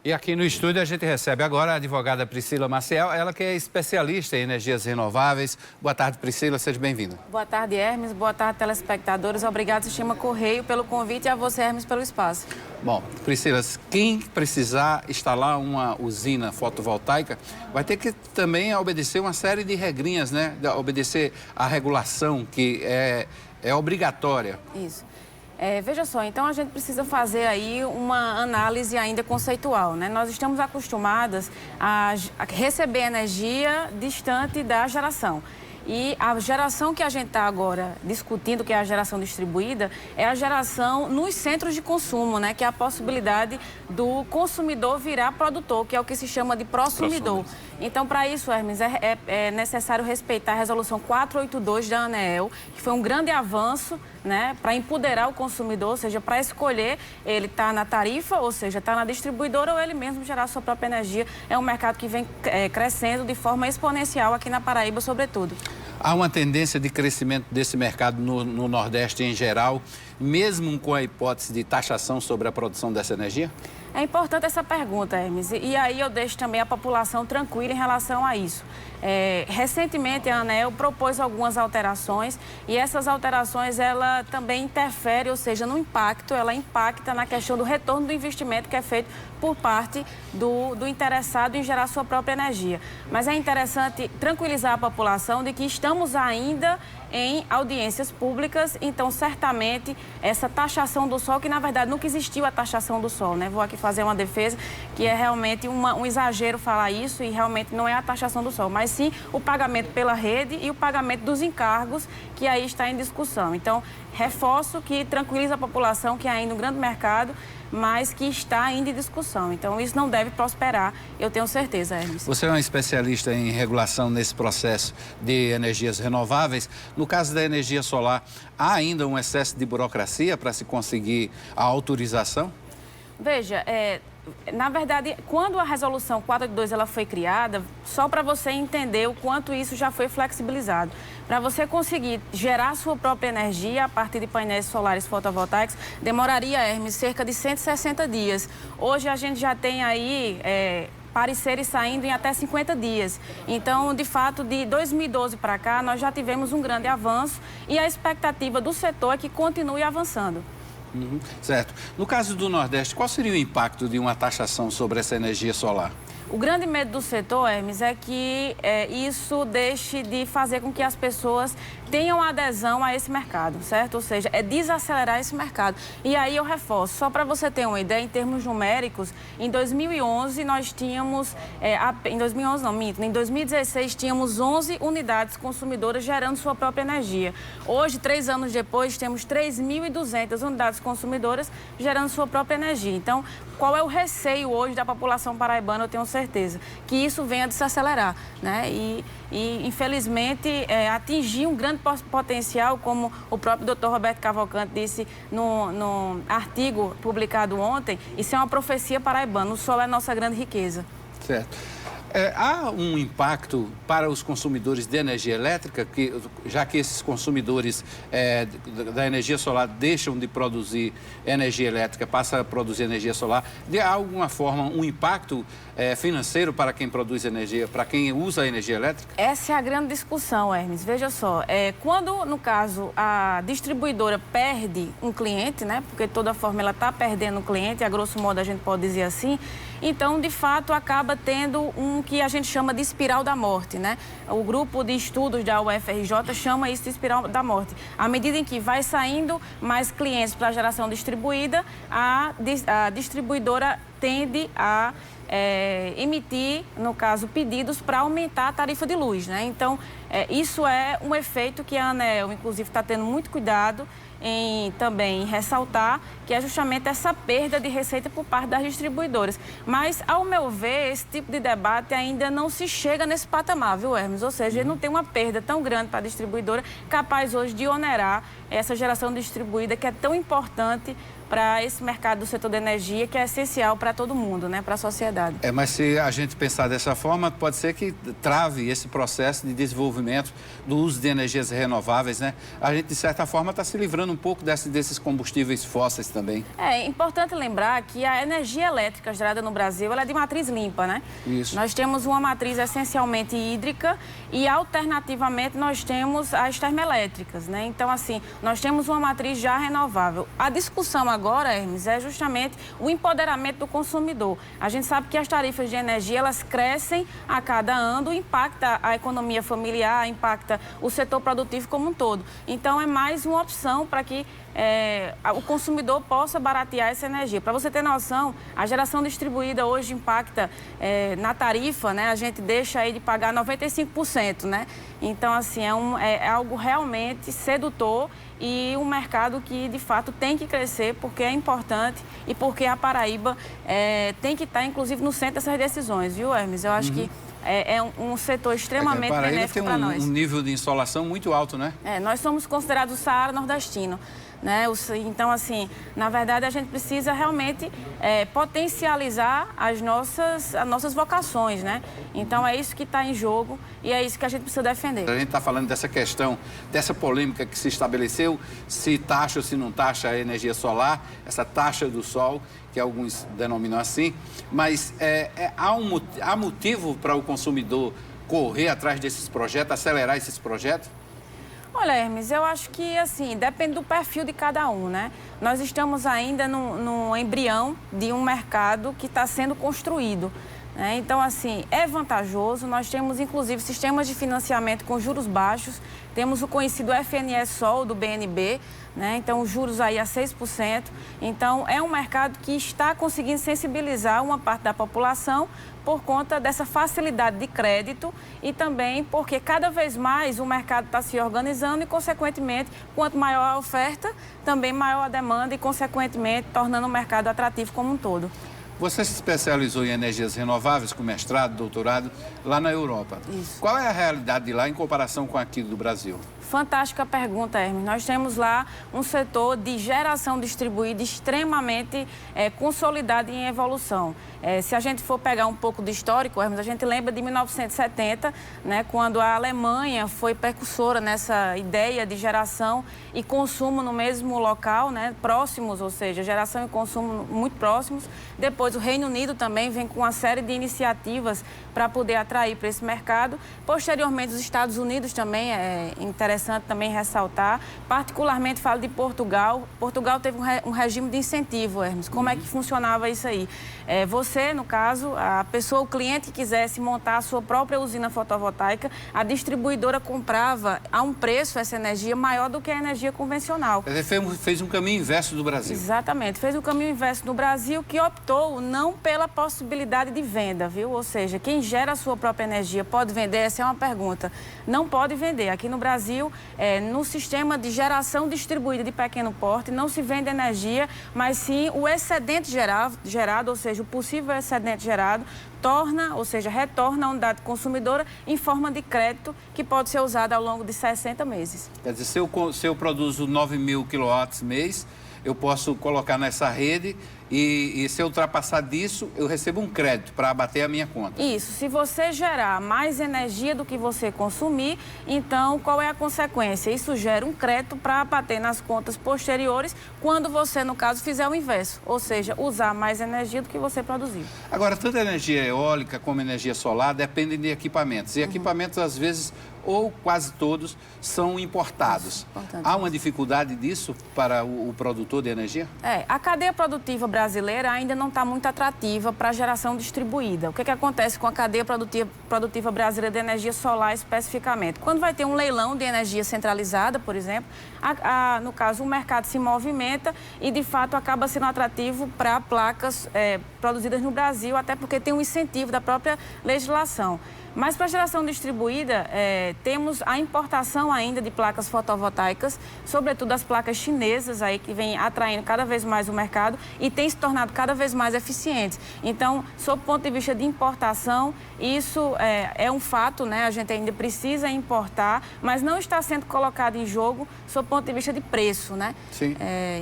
E aqui no estúdio a gente recebe agora a advogada Priscila Maciel, ela que é especialista em energias renováveis. Boa tarde, Priscila, seja bem-vinda. Boa tarde, Hermes. Boa tarde, telespectadores. Obrigado, Sistema Correio, pelo convite e a você, Hermes, pelo espaço. Bom, Priscila, quem precisar instalar uma usina fotovoltaica vai ter que também obedecer uma série de regrinhas, né? Obedecer à regulação que é obrigatória. Isso. Veja só, então a gente precisa fazer aí uma análise ainda conceitual, né? Nós estamos acostumadas a receber energia distante da geração. E a geração que a gente está agora discutindo, que é a geração distribuída, é a geração nos centros de consumo, né? Que é a possibilidade do consumidor virar produtor, que é o que se chama de prosumidor. Então, para isso, Hermes, é necessário respeitar a resolução 482 da ANEEL, que foi um grande avanço, né, para empoderar o consumidor, ou seja, para escolher ele está na tarifa, ou seja, está na distribuidora ou ele mesmo gerar sua própria energia. É um mercado que vem crescendo de forma exponencial aqui na Paraíba, sobretudo. Há uma tendência de crescimento desse mercado no Nordeste em geral, mesmo com a hipótese de taxação sobre a produção dessa energia? É importante essa pergunta, Hermes, e aí eu deixo também a população tranquila em relação a isso. Recentemente, a ANEEL propôs algumas alterações e essas alterações, ela também interfere, ou seja, no impacto, ela impacta na questão do retorno do investimento que é feito por parte do interessado em gerar sua própria energia. Mas é interessante tranquilizar a população de que estamos ainda em audiências públicas, então certamente essa taxação do sol, que na verdade nunca existiu a taxação do sol, né? Vou aqui fazer uma defesa que é realmente um exagero falar isso e realmente não é a taxação do sol, mas sim o pagamento pela rede e o pagamento dos encargos que aí está em discussão. Então, reforço que tranquiliza a população que é ainda um grande mercado, mas que está ainda em discussão. Então, isso não deve prosperar, eu tenho certeza, Hermes. Você é um especialista em regulação nesse processo de energias renováveis. No caso da energia solar, há ainda um excesso de burocracia para se conseguir a autorização? Veja, na verdade, quando a resolução 482 ela foi criada, só para você entender o quanto isso já foi flexibilizado. Para você conseguir gerar sua própria energia a partir de painéis solares fotovoltaicos, demoraria, Hermes, cerca de 160 dias. Hoje a gente já tem aí pareceres saindo em até 50 dias. Então, de fato, de 2012 para cá, nós já tivemos um grande avanço e a expectativa do setor é que continue avançando. Certo. No caso do Nordeste, qual seria o impacto de uma taxação sobre essa energia solar? O grande medo do setor, Hermes, é que isso deixe de fazer com que as pessoas tenham adesão a esse mercado, certo? Ou seja, é desacelerar esse mercado. E aí eu reforço, só para você ter uma ideia, em termos numéricos, em 2011 nós tínhamos, em 2011 não, minto, em 2016 tínhamos 11 unidades consumidoras gerando sua própria energia. Hoje, 3 anos depois, temos 3.200 unidades consumidoras gerando sua própria energia. Então, qual é o receio hoje da população paraibana? Eu tenho certeza que isso venha de se acelerar, né? E infelizmente, atingir um grande potencial, como o próprio Dr. Roberto Cavalcante disse no artigo publicado ontem, isso é uma profecia paraibana. O sol é a nossa grande riqueza. Certo. Há um impacto para os consumidores de energia elétrica, já que esses consumidores da energia solar deixam de produzir energia elétrica, passam a produzir energia solar, de alguma forma um impacto financeiro para quem produz energia, para quem usa a energia elétrica? Essa é a grande discussão, Hermes. Veja só, quando, no caso, a distribuidora perde um cliente, né? Porque de toda forma ela está perdendo um cliente, a grosso modo a gente pode dizer assim, então, de fato, acaba tendo um que a gente chama de espiral da morte, né? O grupo de estudos da UFRJ chama isso de espiral da morte. À medida em que vai saindo mais clientes para a geração distribuída, a distribuidora tende a emitir, no caso, pedidos para aumentar a tarifa de luz, né? Então, isso é um efeito que a ANEEL, inclusive, está tendo muito cuidado em também ressaltar, que é justamente essa perda de receita por parte das distribuidoras. Mas, ao meu ver, esse tipo de debate ainda não se chega nesse patamar, viu, Hermes? Ou seja, ele não tem uma perda tão grande para a distribuidora, capaz hoje de onerar essa geração distribuída que é tão importante para esse mercado do setor da energia, que é essencial para todo mundo, né, para a sociedade. Mas se a gente pensar dessa forma, pode ser que trave esse processo de desenvolvimento do uso de energias renováveis, né? A gente, de certa forma, está se livrando um pouco desses combustíveis fósseis também. É importante lembrar que a energia elétrica gerada no Brasil, ela é de matriz limpa, né? Isso. Nós temos uma matriz essencialmente hídrica e, alternativamente, nós temos as termoelétricas, né? Então, assim, nós temos uma matriz já renovável. A discussão agora, Hermes, é justamente o empoderamento do consumidor. A gente sabe que as tarifas de energia, elas crescem a cada ano, impacta a economia familiar, impacta o setor produtivo como um todo. Então, é mais uma opção para que o consumidor possa baratear essa energia. Para você ter noção, a geração distribuída hoje impacta na tarifa, né? A gente deixa aí de pagar 95%, né? Então, assim, é algo realmente sedutor e um mercado que, de fato, tem que crescer porque é importante e porque a Paraíba tem que estar, inclusive, no centro dessas decisões, viu, Hermes? Eu acho que é um setor extremamente benéfico para nós. Paraíba tem um nível de insolação muito alto, né? Nós somos considerados o Saara nordestino, né? Então, assim, na verdade, a gente precisa realmente potencializar as nossas vocações, né? Então, é isso que está em jogo e é isso que a gente precisa defender. A gente está falando dessa questão, dessa polêmica que se estabeleceu, se taxa ou se não taxa a energia solar, essa taxa do sol, que alguns denominam assim, mas há motivo para o consumidor correr atrás desses projetos, acelerar esses projetos? Olha, Hermes, eu acho que, assim, depende do perfil de cada um, né? Nós estamos ainda no embrião de um mercado que está sendo construído, né? Então, assim, é vantajoso. Nós temos, inclusive, sistemas de financiamento com juros baixos. Temos o conhecido FNE-SOL do BNB, né? Então, os juros aí a 6%. Então, é um mercado que está conseguindo sensibilizar uma parte da população por conta dessa facilidade de crédito e também porque cada vez mais o mercado está se organizando e, consequentemente, quanto maior a oferta, também maior a demanda e, consequentemente, tornando o mercado atrativo como um todo. Você se especializou em energias renováveis com mestrado, doutorado, lá na Europa. Isso. Qual é a realidade de lá em comparação com aqui do Brasil? Fantástica pergunta, Hermes. Nós temos lá um setor de geração distribuída extremamente consolidado e em evolução. Se a gente for pegar um pouco de histórico, Hermes, a gente lembra de 1970, né, quando a Alemanha foi precursora nessa ideia de geração e consumo no mesmo local, né, próximos, ou seja, geração e consumo muito próximos. Depois, o Reino Unido também vem com uma série de iniciativas para poder atrair para esse mercado. Posteriormente, os Estados Unidos também é interessante também ressaltar. Particularmente, falo de Portugal. Portugal teve um regime de incentivo, Hermes. Como é que funcionava isso aí? Você, no caso, a pessoa, o cliente que quisesse montar a sua própria usina fotovoltaica, a distribuidora comprava a um preço essa energia maior do que a energia convencional. Fez um caminho inverso do Brasil. Exatamente. Fez um caminho inverso no Brasil que optou não pela possibilidade de venda, viu? Ou seja, quem gera a sua própria energia pode vender? Essa é uma pergunta. Não pode vender. Aqui no Brasil, no sistema de geração distribuída de pequeno porte, não se vende energia, mas sim o excedente gerado, ou seja, o possível excedente gerado, retorna a unidade consumidora em forma de crédito que pode ser usado ao longo de 60 meses. Quer dizer, se eu produzo 9.000 quilowatts mês, eu posso colocar nessa rede e se eu ultrapassar disso, eu recebo um crédito para abater a minha conta. Isso. Se você gerar mais energia do que você consumir, então qual é a consequência? Isso gera um crédito para abater nas contas posteriores quando você, no caso, fizer o inverso, ou seja, usar mais energia do que você produziu. Agora, tanto a energia eólica como a energia solar dependem de equipamentos. E equipamentos, às vezes, ou quase todos, são importados. Há uma dificuldade disso para o produtor de energia? A cadeia produtiva brasileira ainda não está muito atrativa para a geração distribuída. O que acontece com a cadeia produtiva brasileira de energia solar especificamente? Quando vai ter um leilão de energia centralizada, por exemplo, no caso, o mercado se movimenta e, de fato, acaba sendo atrativo para placas produzidas no Brasil, até porque tem um incentivo da própria legislação. Mas para a geração distribuída, temos a importação ainda de placas fotovoltaicas, sobretudo as placas chinesas aí que vem atraindo cada vez mais o mercado e tem tem se tornado cada vez mais eficientes. Então, sob o ponto de vista de importação, isso é um fato, né? A gente ainda precisa importar, mas não está sendo colocado em jogo sob o ponto de vista de preço, né? Sim.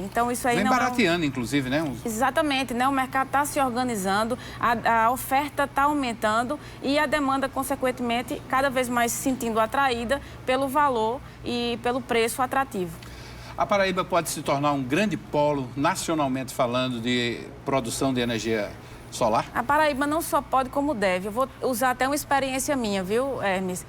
Então, isso aí vem não barateando, inclusive, né? Exatamente, né? O mercado está se organizando, a oferta está aumentando e a demanda, consequentemente, cada vez mais se sentindo atraída pelo valor e pelo preço atrativo. A Paraíba pode se tornar um grande polo, nacionalmente falando, de produção de energia solar? A Paraíba não só pode, como deve. Eu vou usar até uma experiência minha, viu, Hermes?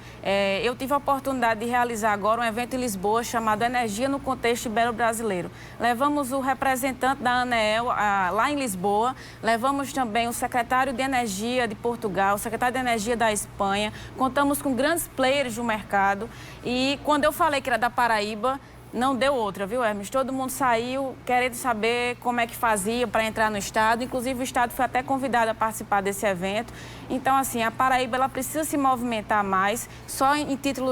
Eu tive a oportunidade de realizar agora um evento em Lisboa chamado Energia no Contexto Ibero-Brasileiro. Levamos o representante da ANEEL lá em Lisboa, levamos também o secretário de Energia de Portugal, o secretário de Energia da Espanha, contamos com grandes players do mercado e quando eu falei que era da Paraíba, não deu outra, viu, Hermes? Todo mundo saiu querendo saber como é que fazia para entrar no estado. Inclusive, o estado foi até convidado a participar desse evento. Então, assim, a Paraíba ela precisa se movimentar mais. Só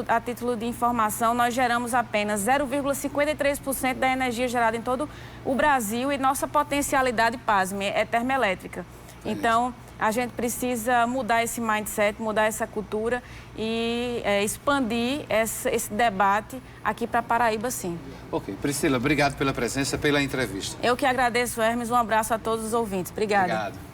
a título de informação, nós geramos apenas 0,53% da energia gerada em todo o Brasil e nossa potencialidade, pasme, é termoelétrica. Então, a gente precisa mudar esse mindset, mudar essa cultura e expandir esse debate aqui para Paraíba, sim. Ok. Priscila, obrigado pela presença, pela entrevista. Eu que agradeço, Hermes. Um abraço a todos os ouvintes. Obrigada. Obrigado.